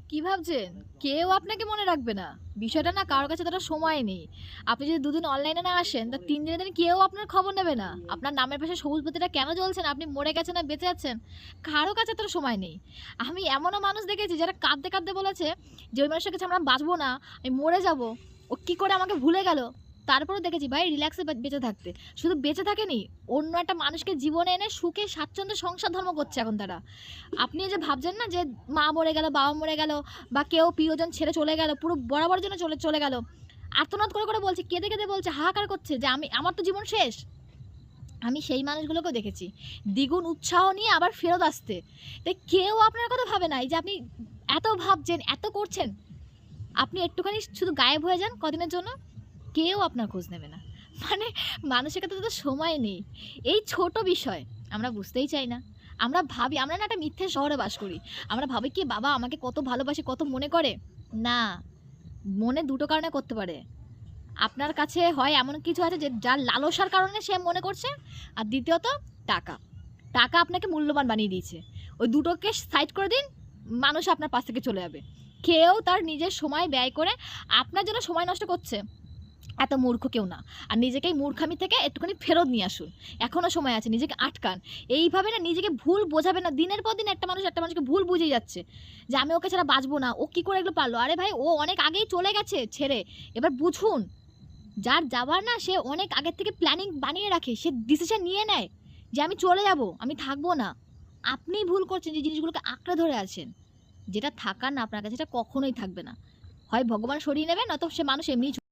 কি ভাবছেন? কেউ আপনাকে মনে রাখবে না। বিষয়টা না কারো কাছে এতটা সময় নেই। আপনি যদি ২ দিন অনলাইনে না আসেন, তো ৩ দিনের দিন কেউ আপনার খবর নেবে না। আপনার নামের পাশে সবুজ বাতিটা কেন জ্বলছে না? আপনি মরে গেছেন না বেঁচে আছেন? কারো কাছে এতটা সময় নেই। আমি এমনও মানুষ দেখেছি যারা কাঁদতে, কাঁদতে বলেছে যে, "ওই মানুষটার কাছে আমরা বাঁচবো না, আমি মরে যাবো। ও কি করে আমাকে ভুলে গেল?" তারপরেও দেখেছি ভাই রিল্যাক্সে বেঁচে থাকতে। শুধু বেঁচে থাকেনি, অন্য একটা মানুষকে জীবনে এনে সুখে স্বাচ্ছন্দ্যে সংসার ধর্ম করছে এখন তারা। আপনি এই যে ভাবছেন না যে মা মরে গেল, বাবা মরে গেল বা কেউ প্রিয়জন ছেড়ে চলে গেল, পুরো বরাবরের জন্য চলে গেল। আর্তনাদ করে বলছে, কেঁদে, কেঁদে বলছে, হাহাকার করছে যে আমার তো জীবন শেষ। আমি সেই মানুষগুলোকেও দেখেছি। দ্বিগুণ উৎসাহ নিয়ে আবার ফেরত আসতে। তাই কেউ আপনার কথা ভাবে না। এই যে আপনি এত ভাবছেন, এত করছেন, আপনি একটুখানি শুধু গায়েব হয়ে যান কদিনের জন্য, কেউ আপনার খোঁজ নেবে না। মানে মানুষের কাছে তো সময় নেই। এই ছোট বিষয় আমরা বুঝতেই চাই না। আমরা ভাবি আমরা না একটা মিথ্যে শহরে বাস করি। আমরা ভাবি কি বাবা আমাকে কত ভালোবাসে, কত মনে করে। না, মনে দুটো কারণে করতে পারে। আপনার কাছে হয় এমন কিছু আছে যে যার লালসার কারণে সে মনে করছে। আর দ্বিতীয়ত টাকা। টাকা আপনাকে মূল্যবান বানিয়ে দিয়েছে। ওই দুটোকে সাইড করে দিন, মানুষ আপনার পাশ থেকে চলে যাবে। কেউ তার নিজের সময় ব্যয় করে আপনার জন্য সময় নষ্ট করছে। এত মূর্খ কেউ না। আর নিজেকে এই মূর্খামি থেকে একটুখানি ফেরত নিয়ে আসুন। এখনো সময় আছে, নিজেকে আটকান। এইভাবে না নিজেকে ভুল বোঝাবেন না। দিনের পর দিন একটা মানুষ একটা মানুষকে ভুল বুঝিয়ে যাচ্ছে। যে আমি ওকে ছাড়া বাঁচবো না। ও কি করে এগুলো পারলো? আরে ভাই ও অনেক আগেই চলে গেছে ছেড়ে। এবার বুঝুন। যার যাবার না সে অনেক আগের থেকে প্ল্যানিং বানিয়ে রাখে। সে ডিসিশন নিয়ে নেয় যে আমি চলে যাবো, আমি থাকবো না। আপনিই ভুল করছেন যে জিনিসগুলোকে আঁকড়ে ধরে আছেন। যেটা থাকার না আপনার কাছে সেটা কখনোই থাকবে না। হয় ভগবান সরিয়ে নেবে নয়তো সে মানুষ এমনিই